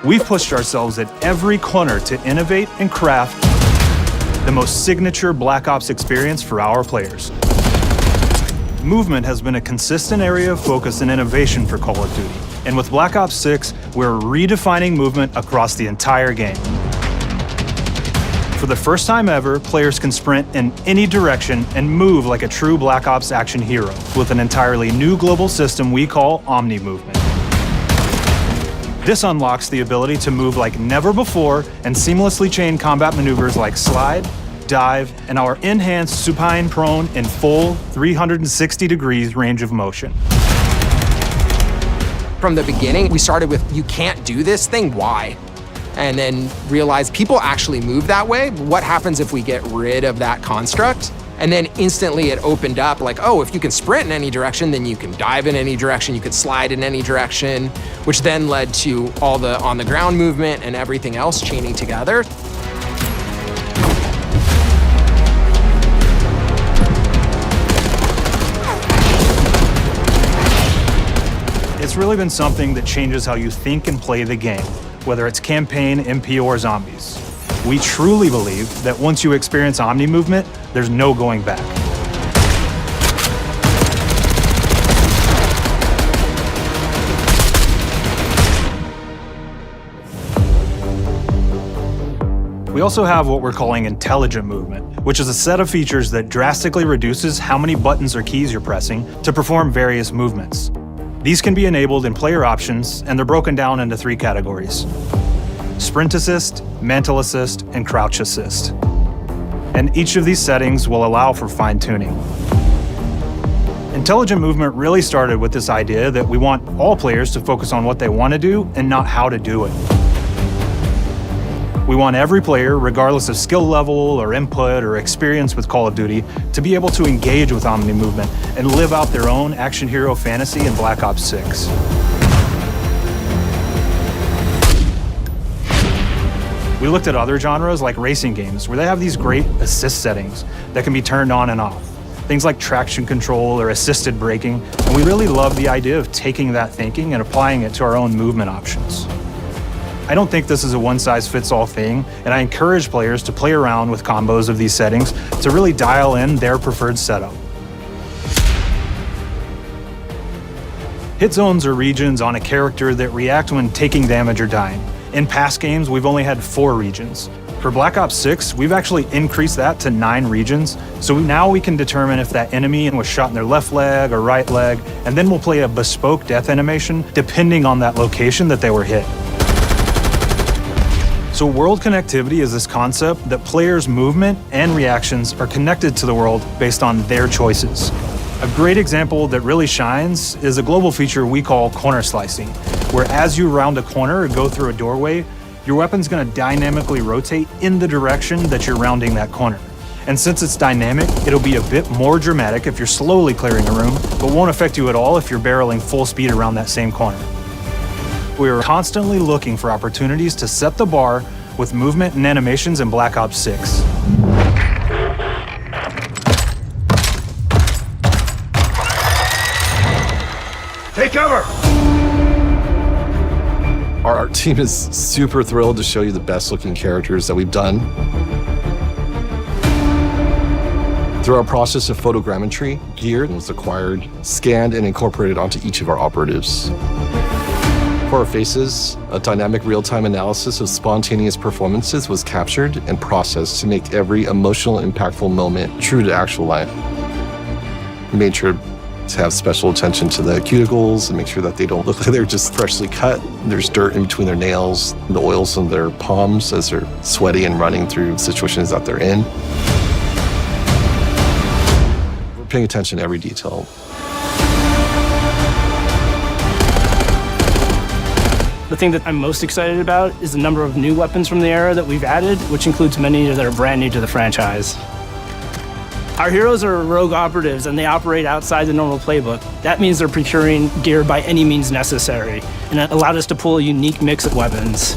we've pushed ourselves at every corner to innovate and craft the most signature Black Ops experience for our players. Movement has been a consistent area of focus and innovation for Call of Duty. And with Black Ops 6, we're redefining movement across the entire game. For the first time ever, players can sprint in any direction and move like a true Black Ops action hero with an entirely new global system we call Omni Movement. This unlocks the ability to move like never before and seamlessly chain combat maneuvers like slide, dive, and our enhanced supine prone in full 360 degrees range of motion. From the beginning, we started with, you can't do this thing, why? And then realized people actually move that way. What happens if we get rid of that construct? And then instantly it opened up like, oh, if you can sprint in any direction, then you can dive in any direction, you could slide in any direction, which then led to all the on-the-ground movement and everything else chaining together. It's really been something that changes how you think and play the game, whether it's campaign, MP, or zombies. We truly believe that once you experience Omni Movement, there's no going back. We also have what we're calling intelligent movement, which is a set of features that drastically reduces how many buttons or keys you're pressing to perform various movements. These can be enabled in player options, and they're broken down into 3 categories: Sprint Assist, Mantle Assist, and Crouch Assist. And each of these settings will allow for fine-tuning. Intelligent movement really started with this idea that we want all players to focus on what they want to do and not how to do it. We want every player, regardless of skill level or input or experience with Call of Duty, to be able to engage with Omni Movement and live out their own action hero fantasy in Black Ops 6. We looked at other genres like racing games, where they have these great assist settings that can be turned on and off. Things like traction control or assisted braking, and we really love the idea of taking that thinking and applying it to our own movement options. I don't think this is a one-size-fits-all thing, and I encourage players to play around with combos of these settings to really dial in their preferred setup. Hit zones are regions on a character that react when taking damage or dying. In past games, we've only had 4 regions. For Black Ops 6, we've actually increased that to 9 regions, so now we can determine if that enemy was shot in their left leg or right leg, and then we'll play a bespoke death animation depending on that location that they were hit. So world connectivity is this concept that players' movement and reactions are connected to the world based on their choices. A great example that really shines is a global feature we call corner slicing, where as you round a corner or go through a doorway, your weapon's gonna dynamically rotate in the direction that you're rounding that corner. And since it's dynamic, it'll be a bit more dramatic if you're slowly clearing a room, but won't affect you at all if you're barreling full speed around that same corner. We are constantly looking for opportunities to set the bar with movement and animations in Black Ops 6. Take cover! Our art team is super thrilled to show you the best looking characters that we've done. Through our process of photogrammetry, gear was acquired, scanned, and incorporated onto each of our operatives. For our faces, a dynamic real-time analysis of spontaneous performances was captured and processed to make every emotional, impactful moment true to actual life. We made sure to have special attention to the cuticles and make sure that they don't look like they're just freshly cut. There's dirt in between their nails, the oils on their palms as they're sweaty and running through situations that they're in. We're paying attention to every detail. The thing that I'm most excited about is the number of new weapons from the era that we've added, which includes many that are brand new to the franchise. Our heroes are rogue operatives, and they operate outside the normal playbook. That means they're procuring gear by any means necessary, and it allowed us to pull a unique mix of weapons.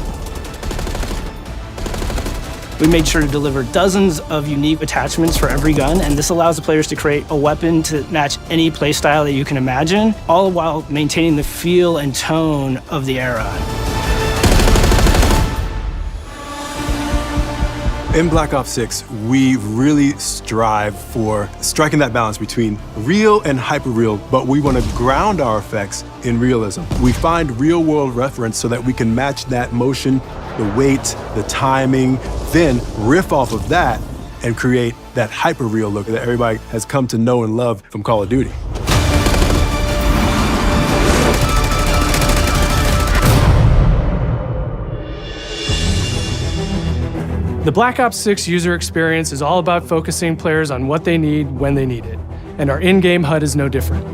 We made sure to deliver dozens of unique attachments for every gun, and this allows the players to create a weapon to match any playstyle that you can imagine, all while maintaining the feel and tone of the era. In Black Ops 6, we really strive for striking that balance between real and hyper-real, but we want to ground our effects in realism. We find real-world reference so that we can match that motion, the weight, the timing, then riff off of that and create that hyper-real look that everybody has come to know and love from Call of Duty. The Black Ops 6 user experience is all about focusing players on what they need when they need it, and our in-game HUD is no different.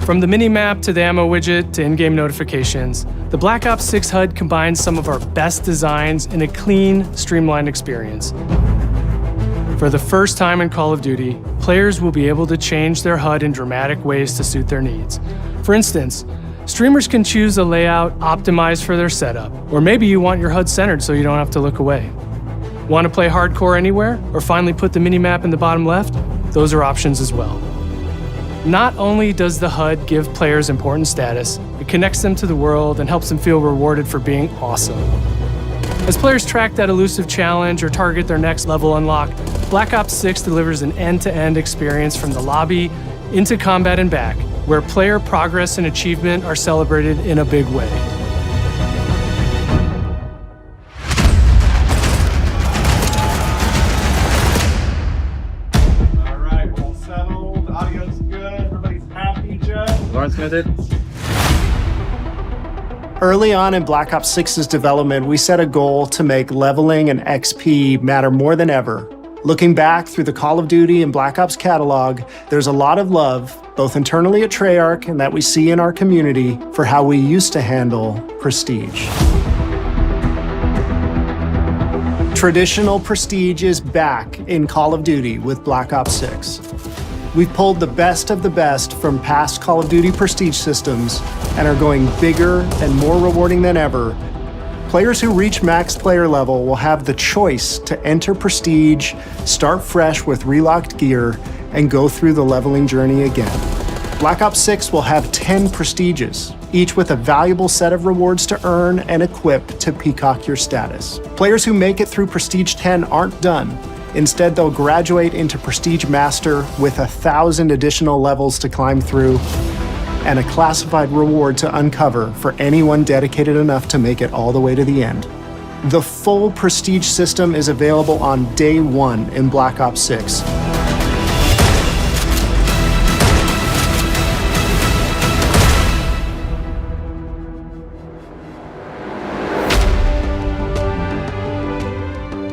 From the mini-map to the ammo widget to in-game notifications, the Black Ops 6 HUD combines some of our best designs in a clean, streamlined experience. For the first time in Call of Duty, players will be able to change their HUD in dramatic ways to suit their needs. For instance, streamers can choose a layout optimized for their setup, or maybe you want your HUD centered so you don't have to look away. Want to play hardcore anywhere, or finally put the minimap in the bottom left? Those are options as well. Not only does the HUD give players important status, it connects them to the world and helps them feel rewarded for being awesome. As players track that elusive challenge or target their next level unlock, Black Ops 6 delivers an end-to-end experience from the lobby into combat and back, where player progress and achievement are celebrated in a big way. Early on in Black Ops 6's development, we set a goal to make leveling and XP matter more than ever. Looking back through the Call of Duty and Black Ops catalog, there's a lot of love, both internally at Treyarch and that we see in our community, for how we used to handle prestige. Traditional prestige is back in Call of Duty with Black Ops 6. We've pulled the best of the best from past Call of Duty prestige systems and are going bigger and more rewarding than ever. Players who reach max player level will have the choice to enter prestige, start fresh with relocked gear, and go through the leveling journey again. Black Ops 6 will have 10 prestiges, each with a valuable set of rewards to earn and equip to peacock your status. Players who make it through Prestige 10 aren't done. Instead, they'll graduate into Prestige Master with 1,000 additional levels to climb through and a classified reward to uncover for anyone dedicated enough to make it all the way to the end. The full Prestige system is available on day one in Black Ops 6.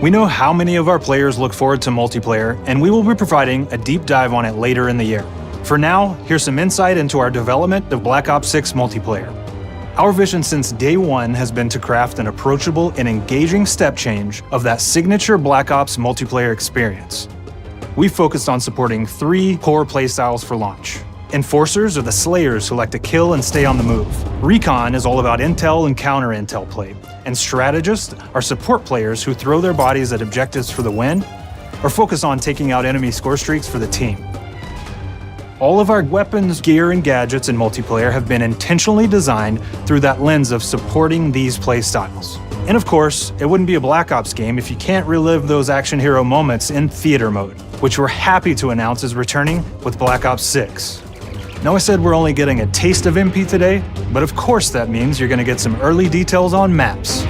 We know how many of our players look forward to multiplayer, and we will be providing a deep dive on it later in the year. For now, here's some insight into our development of Black Ops 6 multiplayer. Our vision since day one has been to craft an approachable and engaging step change of that signature Black Ops multiplayer experience. We focused on supporting 3 core playstyles for launch. Enforcers are the slayers who like to kill and stay on the move. Recon is all about intel and counter-intel play. And strategists are support players who throw their bodies at objectives for the win or focus on taking out enemy score streaks for the team. All of our weapons, gear, and gadgets in multiplayer have been intentionally designed through that lens of supporting these playstyles. And of course, it wouldn't be a Black Ops game if you can't relive those action hero moments in theater mode, which we're happy to announce is returning with Black Ops 6. Now, I said we're only getting a taste of MP today, but of course that means you're going to get some early details on maps.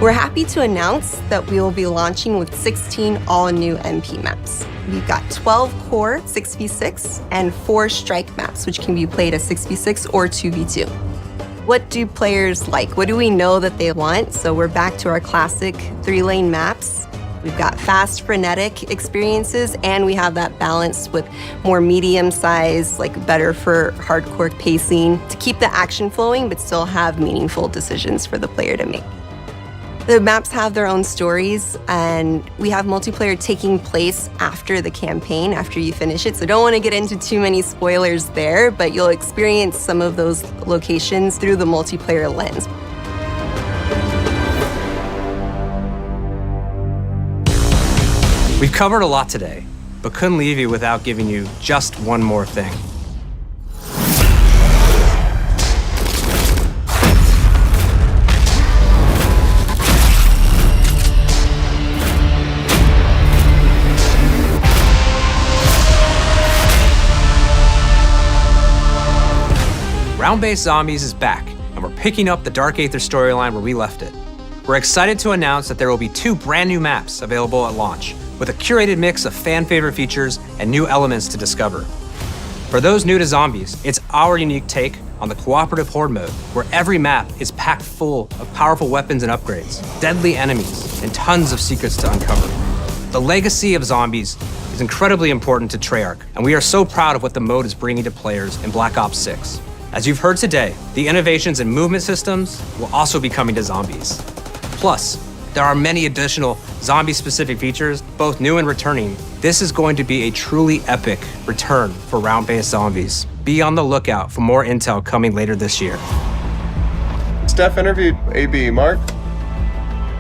We're happy to announce that we will be launching with 16 all-new MP maps. We've got 12 core 6v6 and 4 strike maps, which can be played as 6v6 or 2v2. What do players like? What do we know that they want? So we're back to our classic 3-lane maps. We've got fast, frenetic experiences, and we have that balance with more medium size, like better for hardcore pacing, to keep the action flowing, but still have meaningful decisions for the player to make. The maps have their own stories, and we have multiplayer taking place after the campaign, after you finish it. So don't want to get into too many spoilers there, but you'll experience some of those locations through the multiplayer lens. We've covered a lot today, but couldn't leave you without giving you just one more thing. Round-based Zombies is back, and we're picking up the Dark Aether storyline where we left it. We're excited to announce that there will be 2 brand new maps available at launch, with a curated mix of fan-favorite features and new elements to discover. For those new to Zombies, it's our unique take on the cooperative horde mode, where every map is packed full of powerful weapons and upgrades, deadly enemies, and tons of secrets to uncover. The legacy of Zombies is incredibly important to Treyarch, and we are so proud of what the mode is bringing to players in Black Ops 6. As you've heard today, the innovations in movement systems will also be coming to Zombies. Plus, there are many additional zombie-specific features, both new and returning. This is going to be a truly epic return for round-based Zombies. Be on the lookout for more intel coming later this year. Steph interviewed AB. Mark?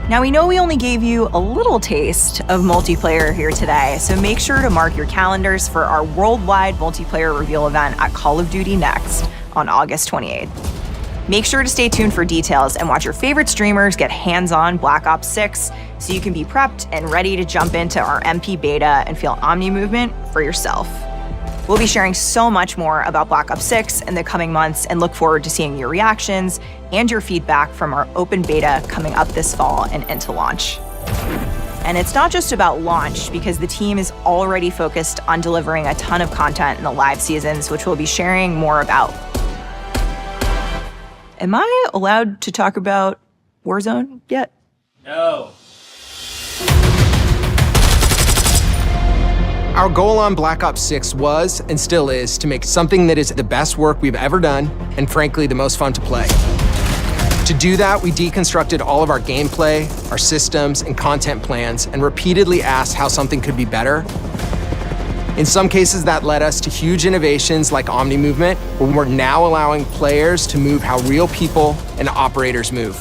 Now, we know we only gave you a little taste of multiplayer here today, so make sure to mark your calendars for our worldwide multiplayer reveal event at Call of Duty Next on August 28th. Make sure to stay tuned for details and watch your favorite streamers get hands-on Black Ops 6 so you can be prepped and ready to jump into our MP beta and feel Omni movement for yourself. We'll be sharing so much more about Black Ops 6 in the coming months and look forward to seeing your reactions and your feedback from our open beta coming up this fall and into launch. And it's not just about launch, because the team is already focused on delivering a ton of content in the live seasons, which we'll be sharing more about. Am I allowed to talk about Warzone yet? No. Our goal on Black Ops 6 was, and still is, to make something that is the best work we've ever done, and frankly, the most fun to play. To do that, we deconstructed all of our gameplay, our systems, and content plans, and repeatedly asked how something could be better. In some cases, that led us to huge innovations like Omni Movement, where we're now allowing players to move how real people and operators move.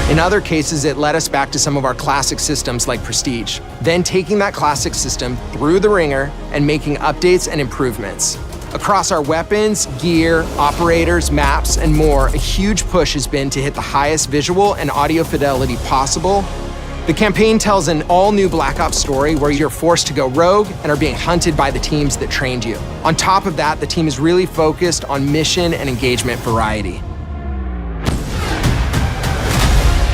In other cases, it led us back to some of our classic systems like Prestige, then taking that classic system through the ringer and making updates and improvements. Across our weapons, gear, operators, maps, and more, a huge push has been to hit the highest visual and audio fidelity possible. The campaign tells an all-new Black Ops story where you're forced to go rogue and are being hunted by the teams that trained you. On top of that, the team is really focused on mission and engagement variety.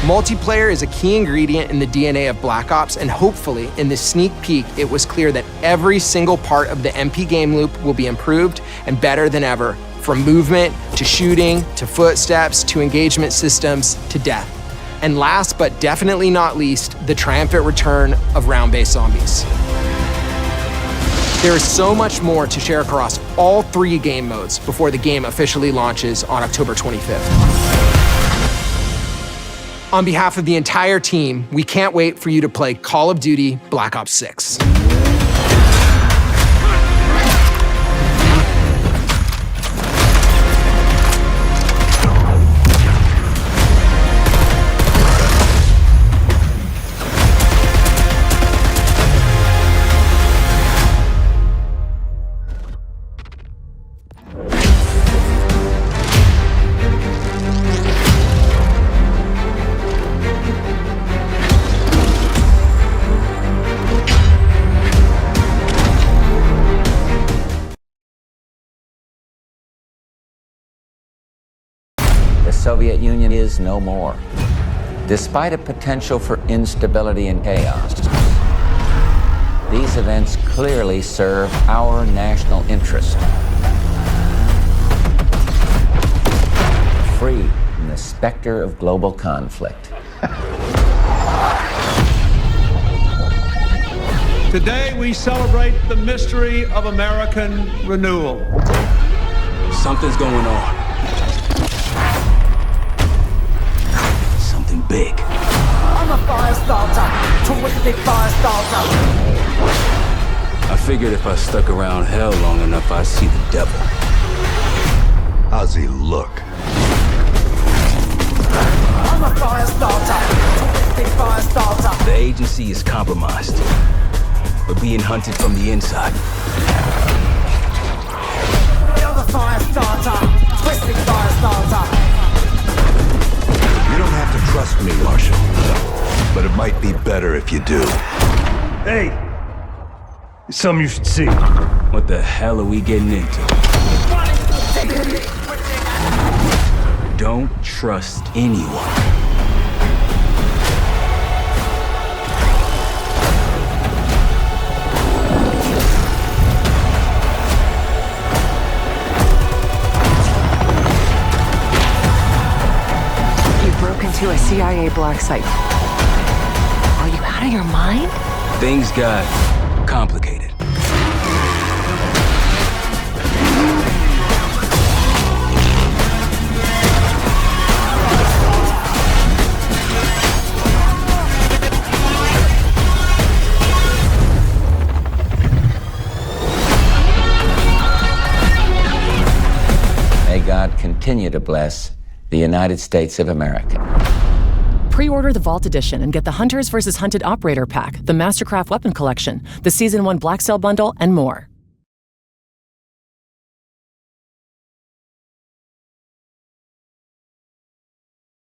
Multiplayer is a key ingredient in the DNA of Black Ops, and hopefully, in this sneak peek, it was clear that every single part of the MP game loop will be improved and better than ever, from movement, to shooting, to footsteps, to engagement systems, to death. And last but definitely not least, the triumphant return of round-based Zombies. There is so much more to share across all 3 game modes before the game officially launches on October 25th. On behalf of the entire team, we can't wait for you to play Call of Duty Black Ops 6. The Soviet Union is no more, despite a potential for instability and chaos. These events clearly serve our national interest. Free from the specter of global conflict. Today we celebrate the mystery of American renewal. Something's going on. Something big. I'm a fire starter, terrific fire starter. I figured if I stuck around hell long enough, I'd see the devil. How's he look? I'm a fire starter, terrific fire starter. The agency is compromised. We're being hunted from the inside. You're the fire starter, twisted fire starter. You don't have to trust me, Marshal, but it might be better if you do. Hey, it's something you should see. What the hell are we getting into? Don't trust anyone. Broke into a CIA black site. Are you out of your mind? Things got complicated. May God continue to bless the United States of America. Pre-order the Vault Edition and get the Hunters vs. Hunted Operator Pack, the Mastercraft Weapon Collection, the Season 1 Black Cell Bundle, and more.